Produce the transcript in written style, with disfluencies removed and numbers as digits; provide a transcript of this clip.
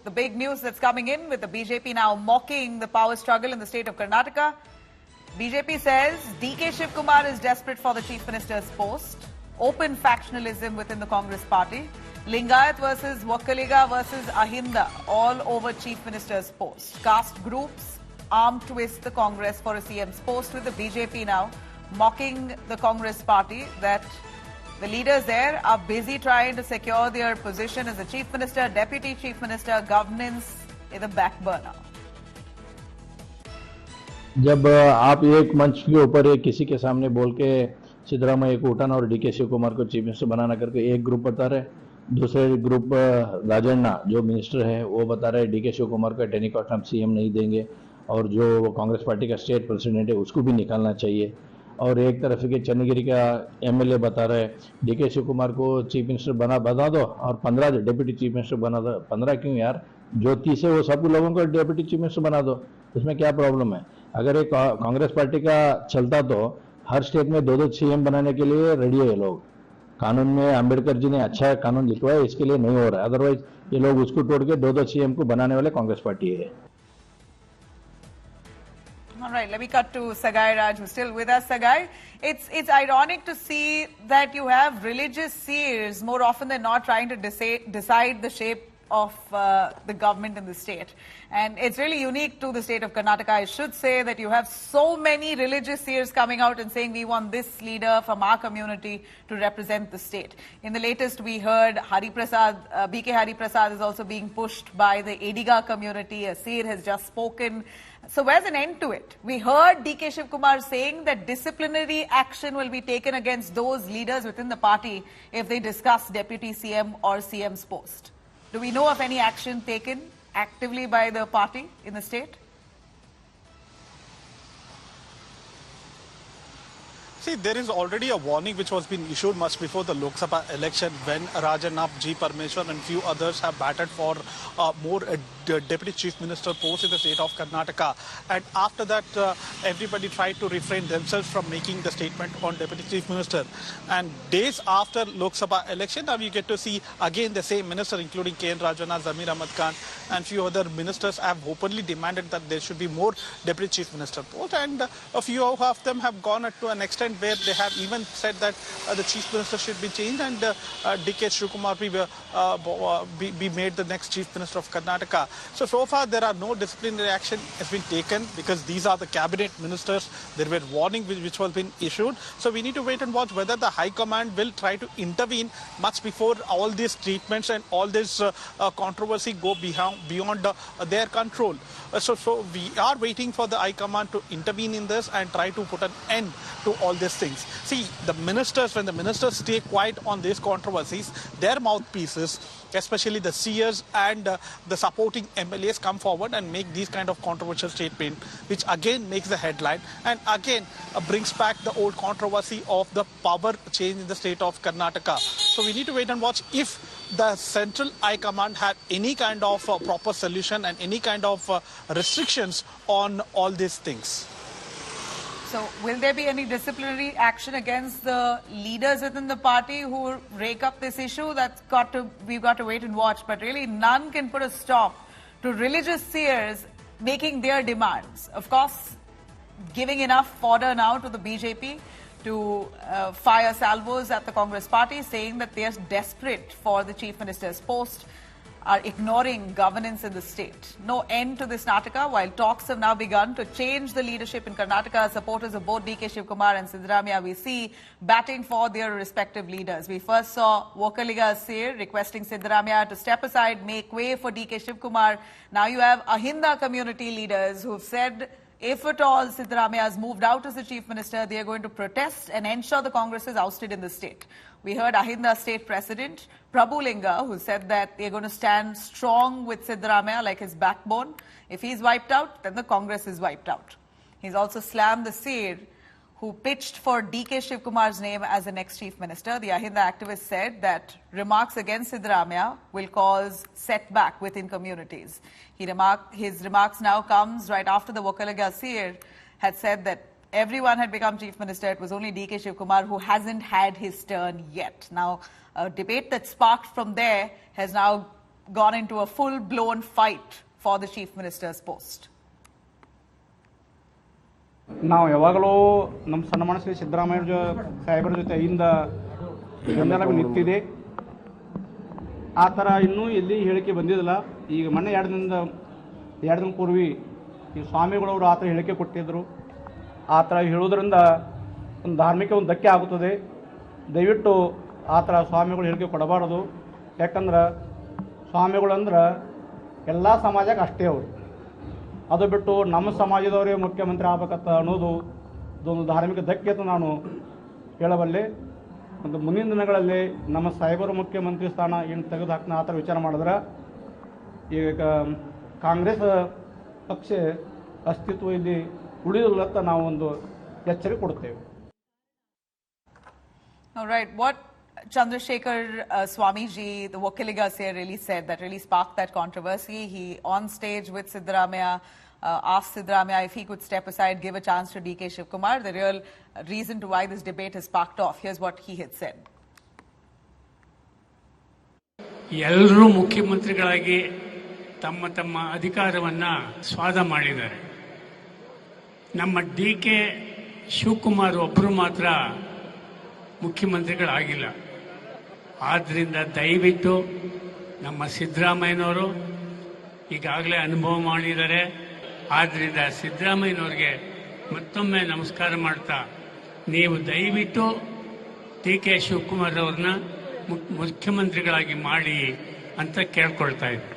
the big news that's coming in with the BJP now mocking the power struggle in the state of Karnataka. BJP says DK Shiv Kumar is desperate for the Chief Minister's post. Open factionalism within the Congress party. Lingayat versus Vokkaliga versus Ahinda all over Chief Minister's post. Caste groups arm twist the Congress for a CM's post, with the BJP now mocking the Congress party that the leaders there are busy trying to secure their position as the Chief Minister, Deputy Chief Minister, governance in the back burner. जब आप एक मंच के ऊपर एक किसी के सामने बोल के सिद्धरामैया को उठाना और डीके शिव कुमार को चीफ मिनिस्टर बनाना करके एक ग्रुप बता रहे, दूसरे ग्रुप राजन्ना जो मिनिस्टर है वो बता रहे डीके शिव कुमार को टेनिकॉस्ट हम सीएम नहीं देंगे और जो कांग्रेस पार्टी का स्टेट प्रेसिडेंट है उसको भी निकालना चाहिए। और एक तरफ के चन्नगिरी का एमएलए बता रहे डीके शिव कुमार को चीफ मिनिस्टर बना दो और 15 डेप्यूटी चीफ मिनिस्टर बना दो। 15 क्यों यार, जो 30 है वो सब लोगों को डेप्यूटी चीफ मिनिस्टर बना दो, उसमें क्या प्रॉब्लम है? अगर एक कांग्रेस पार्टी का चलता तो हर स्टेट में 2-2 सीएम बनाने के लिए रेडी है लोग। कानून में अंबेडकर जी ने अच्छा कानून लिखवा है, इसके लिए नहीं हो रहा है। अदरवाइज ये लोग उसको तोड़ के 2-2 सीएम को बनाने वाले कांग्रेस पार्टी है। All right, let me cut to Sagai Raj, who's still with us. Sagai, it's ironic to see that you have religious seers more often than not trying to decide the shape of the government in the state. And it's really unique to the state of Karnataka, I should say, that you have so many religious seers coming out and saying we want this leader from our community to represent the state. In the latest, we heard Hari Prasad, BK Hari Prasad is also being pushed by the Ediga community. A seer has just spoken. So where's an end to it? We heard DK Shiv Kumar saying that disciplinary action will be taken against those leaders within the party if they discuss Deputy CM or CM's post. Do we know of any action taken actively by the party in the state? See, there is already a warning which was been issued much before the Lok Sabha election when Rajanna, G. Parmeshwar and few others have batted for more Deputy Chief Minister post in the state of Karnataka. And after that, everybody tried to refrain themselves from making the statement on Deputy Chief Minister. And days after Lok Sabha election, now you get to see again the same minister, including K.N. Rajanna, Zamir Ahmad Khan and few other ministers have openly demanded that there should be more Deputy Chief Minister post. And a few of them have gone to an extent where they have even said that the Chief Minister should be changed and DK Shiv Kumar be made the next Chief Minister of Karnataka. So far there are no disciplinary action has been taken because these are the cabinet ministers. There were warnings which was been issued. So we need to wait and watch whether the High Command will try to intervene much before all these treatments and all this controversy go beyond their control. So we are waiting for the High Command to intervene in this and try to put an end to all these things. See, the ministers, when the ministers stay quiet on these controversies, their mouthpieces, especially the seers and the supporting MLAs, come forward and make these kind of controversial statement, which again makes the headline and again brings back the old controversy of the power change in the state of Karnataka. So we need to wait and watch if the Central High Command had any kind of proper solution and any kind of restrictions on all these things. So will there be any disciplinary action against the leaders within the party who rake up this issue? We've got to wait and watch. But really none can put a stop to religious seers making their demands. Of course, giving enough fodder now to the BJP to fire salvos at the Congress party, saying that they are desperate for the Chief Minister's post, are ignoring governance in the state. No end to this Nataka, while talks have now begun to change the leadership in Karnataka. Supporters of both DK Shiv Kumar and Siddaramaiah, we see, batting for their respective leaders. We first saw Vokkaliga Seer requesting Siddaramaiah to step aside, make way for DK Shiv Kumar. Now you have Ahinda community leaders who've said if at all Siddaramaiah has moved out as the Chief Minister, they are going to protest and ensure the Congress is ousted in the state. We heard Ahinda State President Prabhu Linga, who said that they're going to stand strong with Siddaramaiah like his backbone. If he's wiped out, then the Congress is wiped out. He's also slammed the seer who pitched for DK Shiv Kumar's name as the next Chief Minister. The Ahinda activist said that remarks against Siddaramaiah will cause setback within communities. His remarks now comes right after the Vokkaliga seer had said that everyone had become Chief Minister. It was only DK Shiv Kumar who hasn't had his turn yet. Now, a debate that sparked from there has now gone into a full-blown fight for the chief minister's post? ನಾವು ಯಾವಾಗಲೂ ನಮ್ಮ ಸನ್ಮಾನ್ಯ ಶ್ರೀ ಸಿದ್ದರಾಮಯ್ಯ ಸಾಹೇಬರ ಜೊತೆ ಇಂದ ಬೆನ್ನೆಲುಬು ನಿಂತಿದೆ. ಆ ಥರ ಇನ್ನೂ ಎಲ್ಲಿ ಹೇಳಿಕೆ ಬಂದಿದ್ದಿಲ್ಲ. ಈಗ ಮೊನ್ನೆ 2 ದಿನ ಪೂರ್ವಿ ಈ ಸ್ವಾಮಿಗಳವರು ಆ ಥರ ಹೇಳಿಕೆ ಕೊಟ್ಟಿದ್ದರು. ಆ ಥರ ಹೇಳೋದ್ರಿಂದ ಒಂದು ಧಾರ್ಮಿಕ ಒಂದು ಧಕ್ಕೆ ಆಗುತ್ತದೆ. ದಯವಿಟ್ಟು ಆ ಥರ ಸ್ವಾಮಿಗಳು ಹೇಳಿಕೆ ಕೊಡಬಾರ್ದು. ಯಾಕಂದ್ರೆ ಸ್ವಾಮಿಗಳಂದ್ರೆ ಎಲ್ಲ ಸಮಾಜಕ್ಕೆ ಅಷ್ಟೇ ಅವರು. ಅದು ಬಿಟ್ಟು ನಮ್ಮ ಸಮಾಜದವರೇ ಮುಖ್ಯಮಂತ್ರಿ ಆಗ್ಬೇಕಂತ ಅನ್ನೋದು ಇದೊಂದು ಧಾರ್ಮಿಕ ಧಕ್ಕೆ ಅಂತ ನಾನು ಹೇಳಬಲ್ಲೆ. ಮತ್ತು ಮುಂದಿನ ದಿನಗಳಲ್ಲಿ ನಮ್ಮ ಸಾಹೇಬರು ಮುಖ್ಯಮಂತ್ರಿ ಸ್ಥಾನ ಏನು ತೆಗೆದು ಹಾಕ್ನ ಆ ಥರ ವಿಚಾರ ಮಾಡಿದ್ರೆ ಈಗ ಕಾಂಗ್ರೆಸ್ ಪಕ್ಷ ಅಸ್ತಿತ್ವ ಇಲ್ಲಿ ಉಳಿದಿಲ್ಲ ಅಂತ ನಾವು ಒಂದು ಎಚ್ಚರಿಕೆ ಕೊಡ್ತೇವೆ. All right. What Chandrasekhar Swamiji, the Vokiligas here, really said that really sparked that controversy. He, on stage with Siddaramaiah, asked Siddaramaiah if he could step aside, give a chance to DK Shivkumar, the real reason to why this debate has sparked off. Here's what he had said. ಎಲ್ಲರೂ ಮುಖ್ಯಮಂತ್ರಿಗಳಾಗಿ ತಮ್ಮ ತಮ್ಮ ಅಧಿಕಾರವನ್ನು ಸ್ವಾದ ಮಾಡಿದ್ದಾರೆ. ನಮ್ಮ DK Shivakumar ಒಬ್ಬರು ಮಾತ್ರ ಮುಖ್ಯಮಂತ್ರಿಗಳಾಗಿಲ್ಲ. ಆದ್ದರಿಂದ ದಯವಿಟ್ಟು ನಮ್ಮ ಸಿದ್ದರಾಮಯ್ಯನವರು ಈಗಾಗಲೇ ಅನುಭವ ಮಾಡಿದ್ದಾರೆ. ಆದ್ದರಿಂದ ಸಿದ್ದರಾಮಯ್ಯನವ್ರಿಗೆ ಮತ್ತೊಮ್ಮೆ ನಮಸ್ಕಾರ ಮಾಡ್ತಾ ನೀವು ದಯವಿಟ್ಟು DK ಶಿವಕುಮಾರ್ ಅವ್ರನ್ನ ಮುಖ್ಯಮಂತ್ರಿಗಳಾಗಿ ಮಾಡಿ ಅಂತ ಕೇಳ್ಕೊಳ್ತಾ ಇದ್ದೀನಿ.